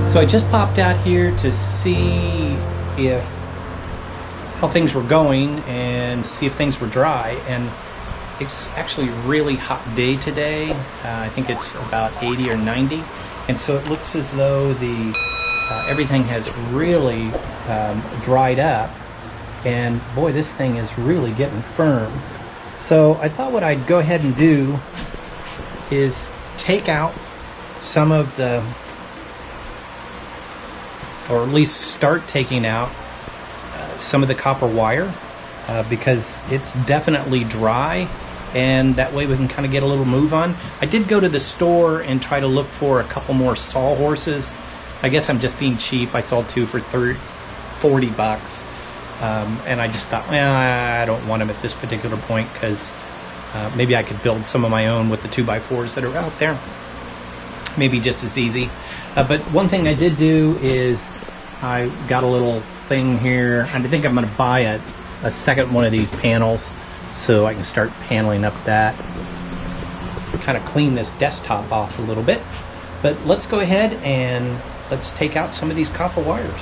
So I just popped out here to see if how things were going and see if things were dry, and it's actually a really hot day today. I think it's about 80 or 90, and so it looks as though the everything has really dried up, and boy, this thing is really getting firm. So I thought what I'd go ahead and do is take out some of the, or at least start taking out some of the copper wire because it's definitely dry, and that way we can kind of get a little move on. I did go to the store and try to look for a couple more sawhorses. I guess I'm just being cheap. I saw two for 40 bucks. And I just thought, well, I don't want them at this particular point, because maybe I could build some of my own with the 2x4s that are out there. Maybe just as easy. But one thing I did do is I got a little thing here, and I think I'm going to buy a second one of these panels so I can start paneling up that, kind of clean this desktop off a little bit. But let's go ahead and let's take out some of these copper wires.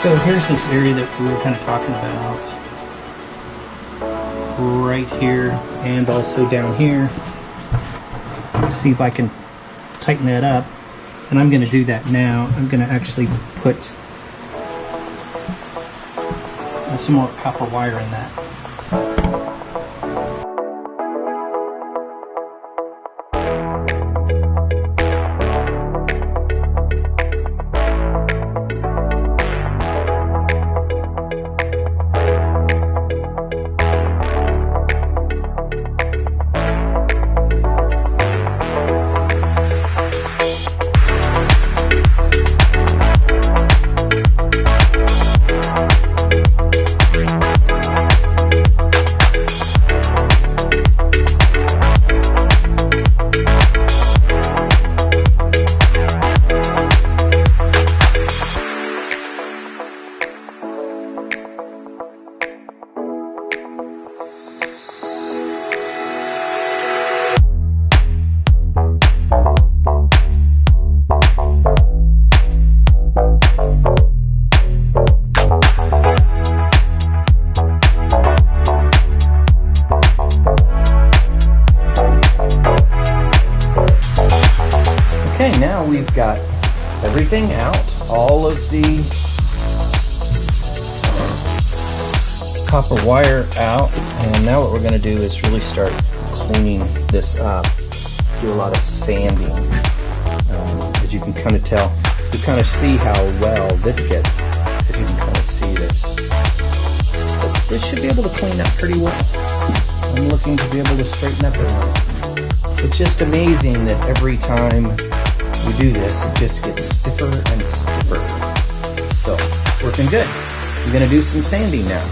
So here's this area that we were kind of talking about, right here and also down here. See if I can tighten that up, and I'm going to do that now. I'm going to actually put some more copper wire in that. Okay, now we've got everything out, all of the copper wire out, and now what we're going to do is really start cleaning this up. Do a lot of sanding. As you can kind of tell, you kind of see how well this gets, as you can kind of see this. But this should be able to clean up pretty well. I'm looking to be able to straighten up everything. It's just amazing that every time we do this, it just gets stiffer and stiffer. So, working good. I'm going to do some sanding now.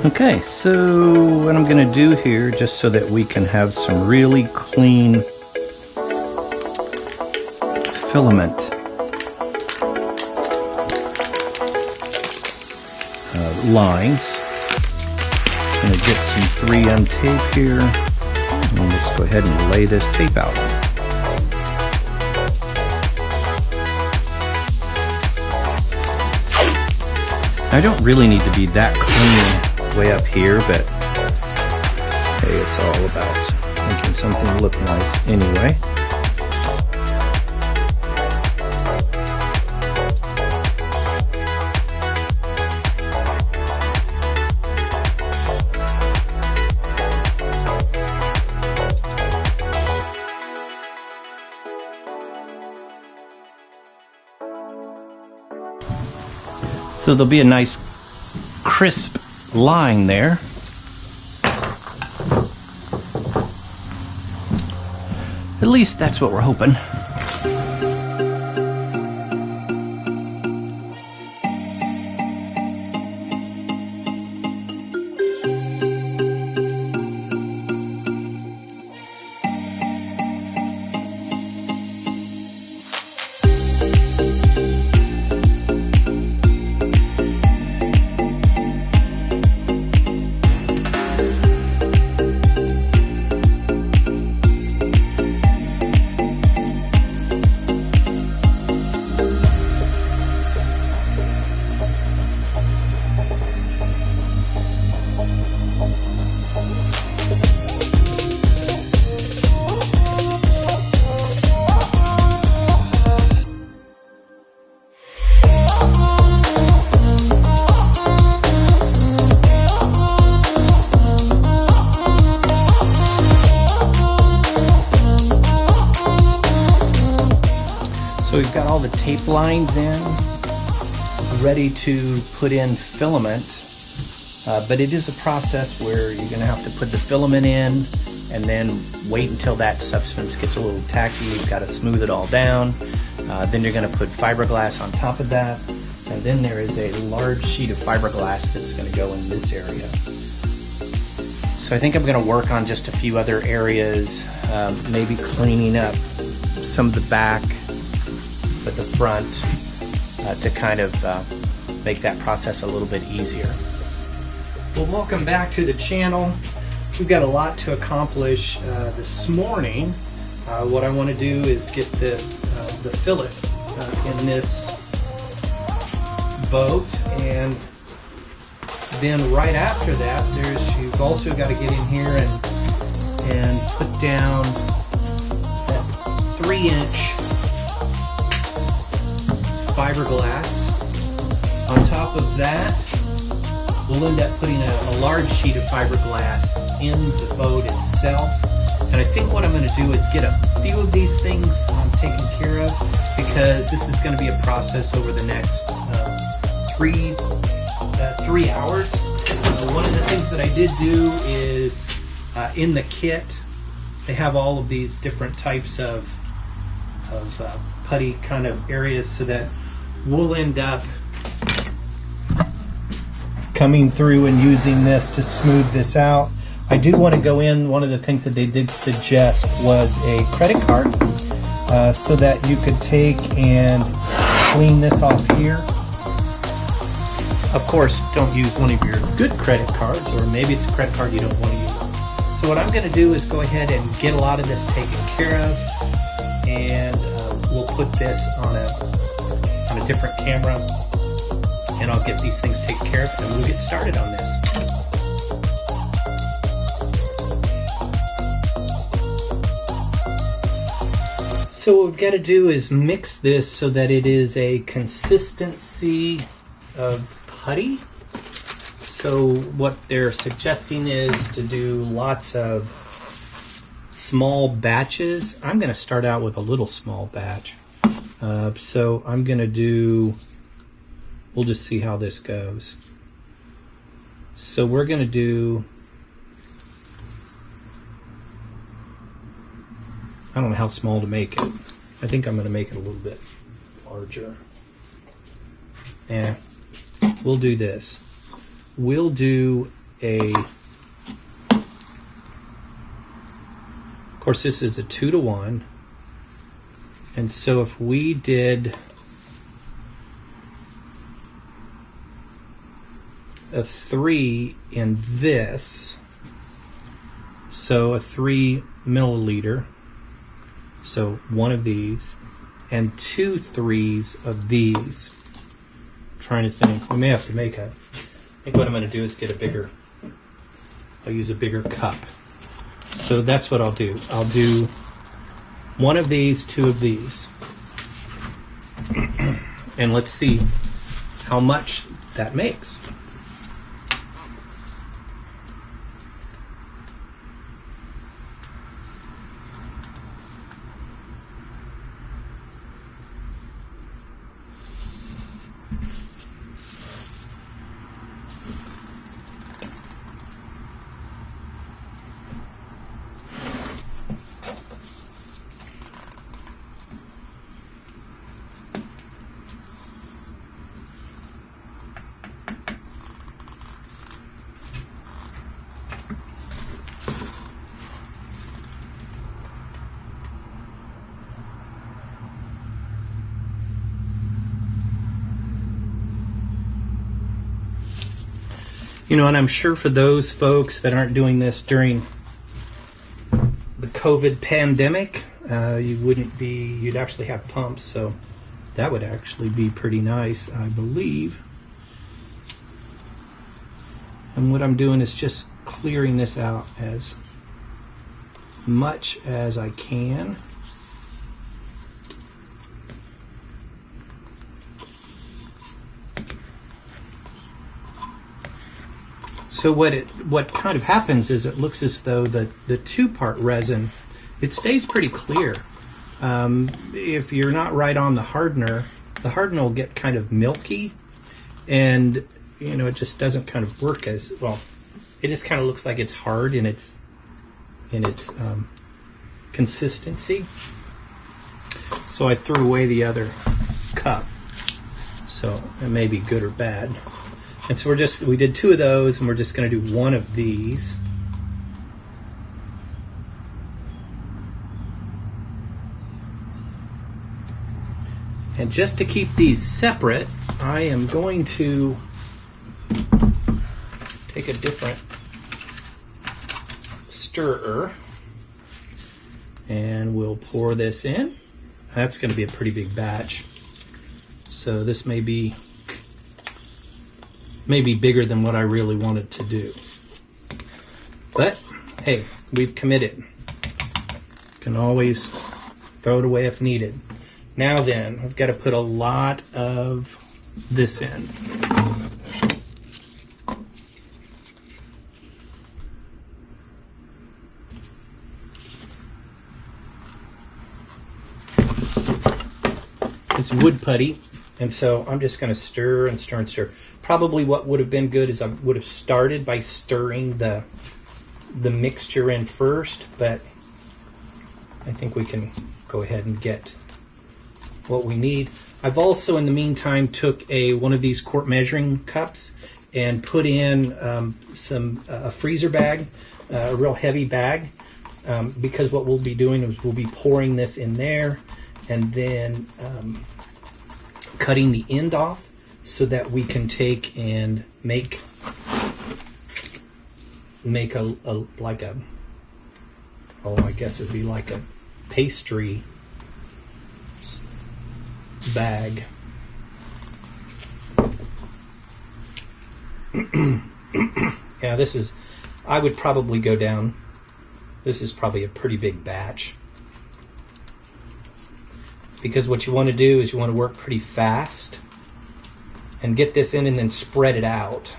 Okay, so what I'm going to do here, just so that we can have some really clean filament lines, I'm going to get some 3M tape here, and let's go ahead and lay this tape out. I don't really need to be that clean way up here, but hey, it's all about making something look nice anyway. So there'll be a nice crisp line there. At least that's what we're hoping. So we've got all the tape lines in, ready to put in filament, but it is a process where you're going to have to put the filament in and then wait until that substance gets a little tacky. You've got to smooth it all down. Then you're going to put fiberglass on top of that, and then there is a large sheet of fiberglass that's going to go in this area. So I think I'm going to work on just a few other areas, maybe cleaning up some of the back, but the front, to kind of make that process a little bit easier. Well, welcome back to the channel. We've got a lot to accomplish this morning. What I want to do is get the fillet in this boat, and then right after that, you've also got to get in here and put down that 3-inch fiberglass. On top of that, we'll end up putting a large sheet of fiberglass in the boat itself. And I think what I'm going to do is get a few of these things taken care of, because this is going to be a process over the next 3 hours. One of the things that I did do is in the kit, they have all of these different types of putty kind of areas, so that we'll end up coming through and using this to smooth this out. I do want to go in, one of the things that they did suggest was a credit card, so that you could take and clean this off here. Of course, don't use one of your good credit cards, or maybe it's a credit card you don't want to use. So what I'm going to do is go ahead and get a lot of this taken care of, and we'll put this on a different camera, and I'll get these things taken care of, and we'll get started on this. So what we've got to do is mix this so that it is a consistency of putty. So what they're suggesting is to do lots of small batches. I'm going to start out with a little small batch. So I'm going to do, we'll just see how this goes. So we're going to do, I don't know how small to make it. I think I'm going to make it a little bit larger. And we'll do this. We'll do of course this is a 2-to-1. And so if we did a 3 in this, so a 3 milliliter, so one of these, and 2 3s of these. I'm trying to think, we may have to make I think what I'm going to do is get I'll use a bigger cup. So that's what I'll do. I'll do 1 of these, 2 of these. And let's see how much that makes. You know, and I'm sure for those folks that aren't doing this during the COVID pandemic, you'd actually have pumps, so that would actually be pretty nice, I believe. And what I'm doing is just clearing this out as much as I can. So what kind of happens is it looks as though the 2-part resin, it stays pretty clear. If you're not right on the hardener will get kind of milky, and you know, it just doesn't kind of work as well. It just kind of looks like it's hard in its consistency. So I threw away the other cup. So it may be good or bad. And so we did 2 of those, and we're just going to do 1 of these. And just to keep these separate, I am going to take a different stirrer and we'll pour this in. That's going to be a pretty big batch. So this may be bigger than what I really wanted to do. But hey, we've committed. Can always throw it away if needed. Now then, I've got to put a lot of this in. It's wood putty, and so I'm just going to stir and stir and stir. Probably what would have been good is I would have started by stirring the mixture in first, but I think we can go ahead and get what we need. I've also, in the meantime, took one of these quart measuring cups and put in a freezer bag, a real heavy bag, because what we'll be doing is we'll be pouring this in there and then cutting the end off so that we can take and make I guess it would be like a pastry bag. Yeah, I would probably go down. This is probably a pretty big batch. Because what you want to do is you want to work pretty fast and get this in and then spread it out.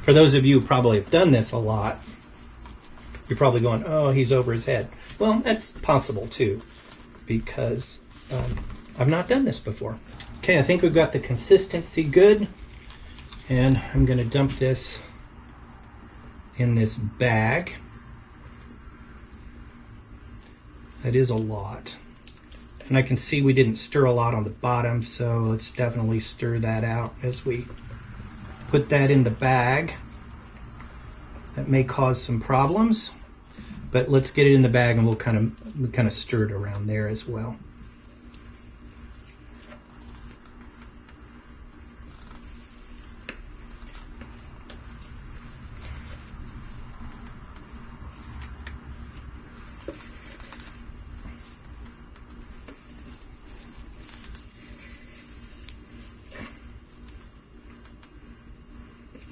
For those of you who probably have done this a lot, you're probably going, oh, he's over his head. Well, that's possible too, because I've not done this before. Okay, I think we've got the consistency good, and I'm going to dump this in this bag. That is a lot. And I can see we didn't stir a lot on the bottom, so let's definitely stir that out as we put that in the bag. That may cause some problems, but let's get it in the bag and we'll kind of stir it around there as well.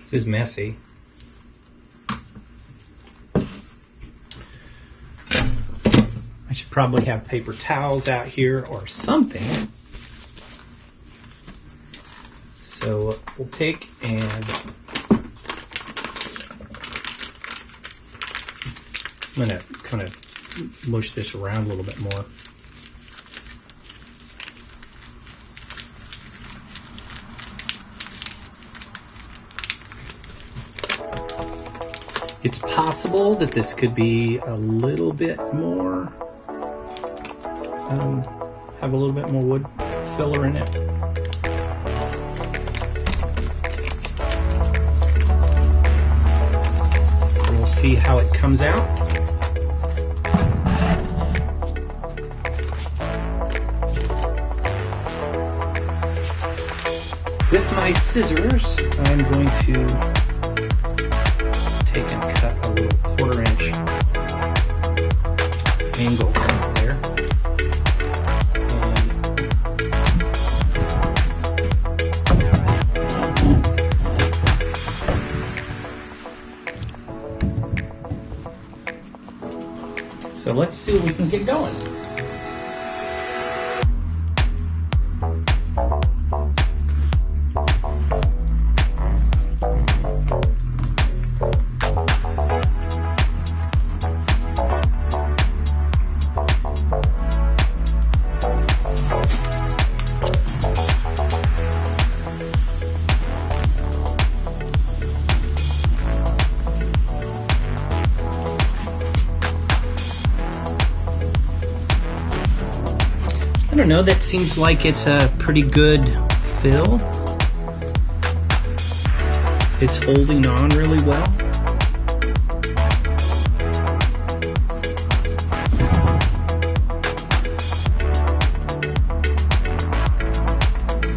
This is messy. I should probably have paper towels out here or something. So we'll take and I'm going to kind of mush this around a little bit more. It's possible that this could be a little bit more, have a little bit more wood filler in it. We'll see how it comes out. With my scissors, I'm going to take and cut a little 1/4 inch angle right there. So let's see what we can get going. I don't know, that seems like it's a pretty good fill. It's holding on really well.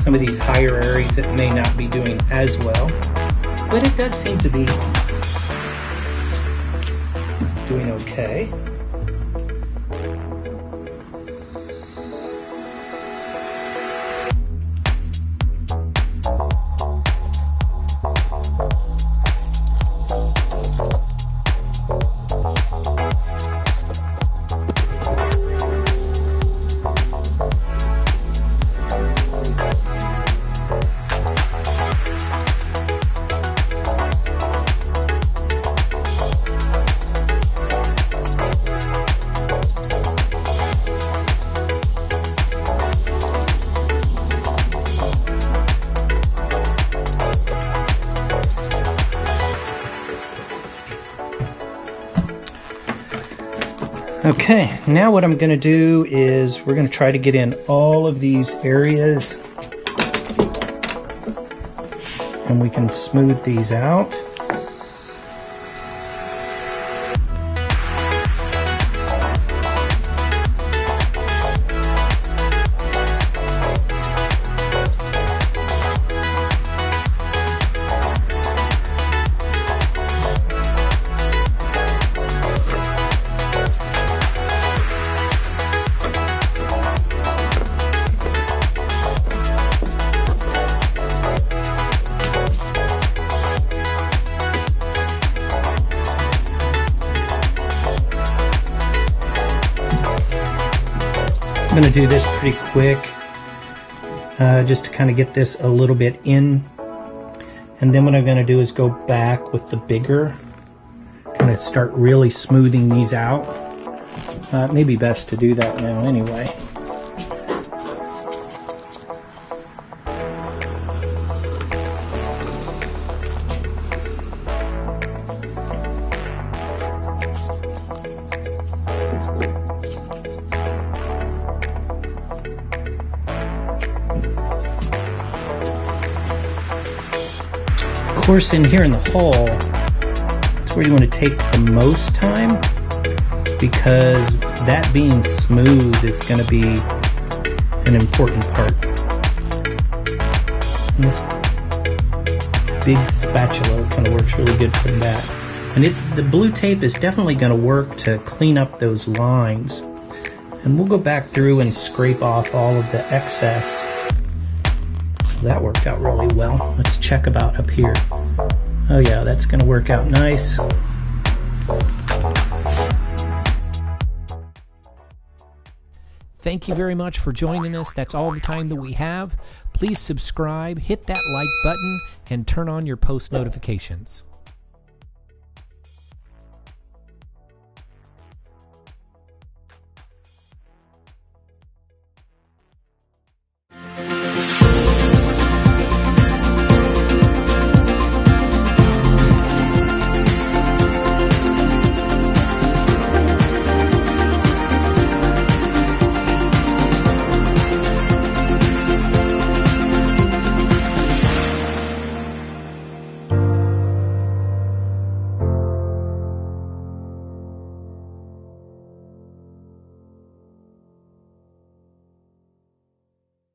some of these higher areas that may not be doing as well, but it does seem to be doing okay. Okay, now what I'm going to do is we're going to try to get in all of these areas and we can smooth these out. I'm going to do this pretty quick, just to kind of get this a little bit in, and then what I'm going to do is go back with the bigger, kind of start really smoothing these out. It may be best to do that now anyway. Of course, in here in the hole, that's where you want to take the most time, because that being smooth is going to be an important part. And this big spatula kind of works really good for that. And the blue tape is definitely going to work to clean up those lines. And we'll go back through and scrape off all of the excess. That worked out really well. Let's check about up here. Oh yeah, that's going to work out nice. Thank you very much for joining us. That's all the time that we have. Please subscribe, hit that like button, and turn on your post notifications.